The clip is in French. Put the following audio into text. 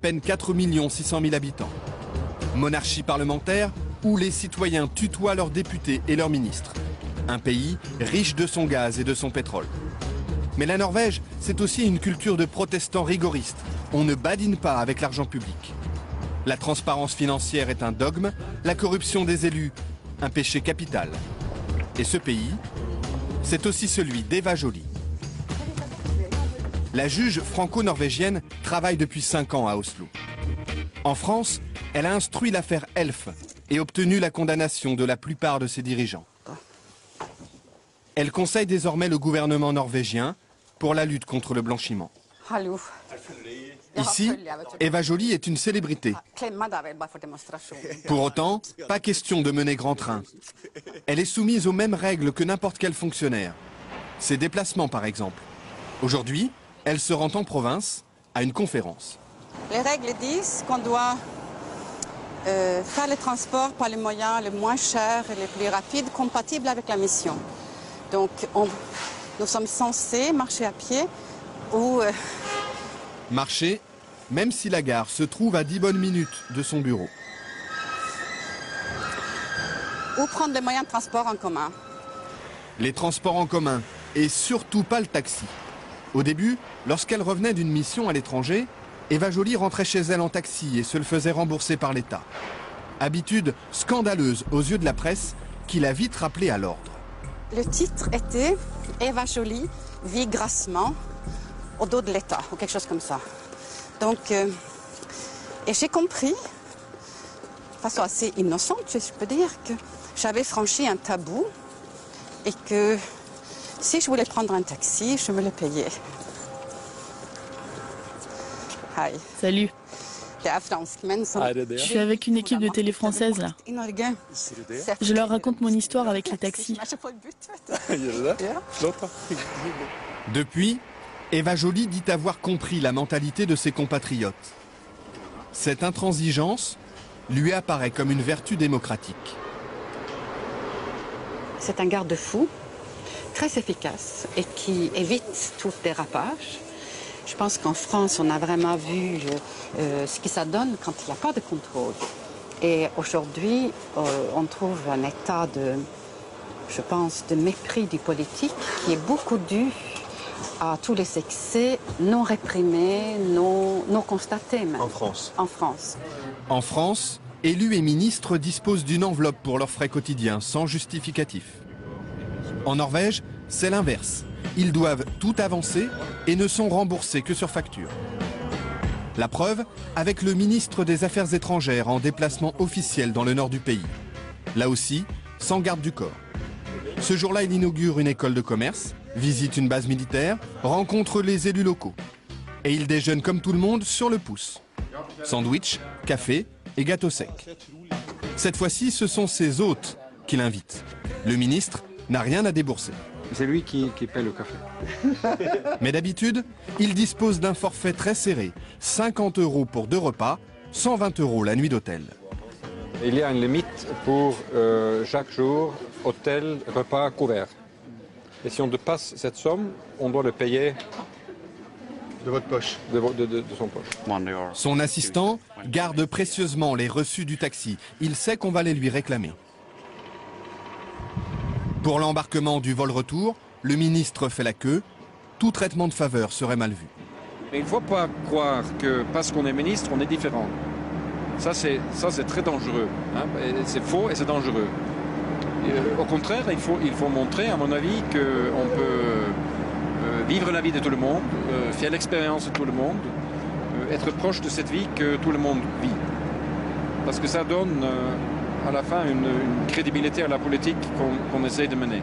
peine 4 600 000 habitants. Monarchie parlementaire où les citoyens tutoient leurs députés et leurs ministres. Un pays riche de son gaz et de son pétrole. Mais la Norvège, c'est aussi une culture de protestants rigoristes. On ne badine pas avec l'argent public. La transparence financière est un dogme, la corruption des élus, un péché capital. Et ce pays, c'est aussi celui d'Eva Joly. La juge franco-norvégienne travaille depuis 5 ans à Oslo. En France, elle a instruit l'affaire Elf et obtenu la condamnation de la plupart de ses dirigeants. Elle conseille désormais le gouvernement norvégien pour la lutte contre le blanchiment. Ici, Eva Joly est une célébrité. Pour autant, pas question de mener grand train. Elle est soumise aux mêmes règles que n'importe quel fonctionnaire. Ses déplacements, par exemple. Aujourd'hui, elle se rend en province à une conférence. Les règles disent qu'on doit faire les transports par les moyens les moins chers et les plus rapides, compatibles avec la mission. Donc, nous sommes censés marcher à pied ou... Marcher, même si la gare se trouve à 10 bonnes minutes de son bureau. Ou prendre les moyens de transport en commun. Les transports en commun, et surtout pas le taxi. Au début, lorsqu'elle revenait d'une mission à l'étranger, Eva Joly rentrait chez elle en taxi et se le faisait rembourser par l'État. Habitude scandaleuse aux yeux de la presse qui l'a vite rappelée à l'ordre. Le titre était « Eva Joly vit grassement au dos de l'État » ou quelque chose comme ça. Donc, et j'ai compris, de façon assez innocente, je peux dire, que j'avais franchi un tabou et que si je voulais prendre un taxi, je me le payais. Hi. Salut. Je suis avec une équipe de télé française là. Je leur raconte mon histoire avec les taxis. Depuis, Eva Joly dit avoir compris la mentalité de ses compatriotes. Cette intransigeance lui apparaît comme une vertu démocratique. C'est un garde-fou très efficace et qui évite tout dérapage. Je pense qu'en France, on a vraiment vu ce que ça donne quand il n'y a pas de contrôle. Et aujourd'hui, on trouve un état de, je pense, de mépris du politique qui est beaucoup dû à tous les excès non réprimés, non constatés même. En France. En France. En France, élus et ministres disposent d'une enveloppe pour leurs frais quotidiens, sans justificatif. En Norvège, c'est l'inverse. Ils doivent tout avancer et ne sont remboursés que sur facture. La preuve, avec le ministre des Affaires étrangères en déplacement officiel dans le nord du pays. Là aussi, sans garde du corps. Ce jour-là, il inaugure une école de commerce, visite une base militaire, rencontre les élus locaux. Et il déjeune comme tout le monde sur le pouce. Sandwich, café et gâteau sec. Cette fois-ci, ce sont ses hôtes qui l'invitent. Le ministre n'a rien à débourser. C'est lui qui paie le café. Mais d'habitude, il dispose d'un forfait très serré. 50 € pour 2 repas, 120 € la nuit d'hôtel. Il y a une limite pour chaque jour, hôtel, repas couvert. Et si on dépasse cette somme, on doit le payer de votre poche. De son poche. Son assistant garde précieusement les reçus du taxi. Il sait qu'on va les lui réclamer. Pour l'embarquement du vol retour, le ministre fait la queue. Tout traitement de faveur serait mal vu. Mais il ne faut pas croire que parce qu'on est ministre, on est différent. Ça, c'est très dangereux. Hein. C'est faux et c'est dangereux. Et, au contraire, il faut montrer, à mon avis, qu'on peut vivre la vie de tout le monde, faire l'expérience de tout le monde, être proche de cette vie que tout le monde vit. Parce que ça donne... à la fin une crédibilité à la politique qu'on essaie de mener.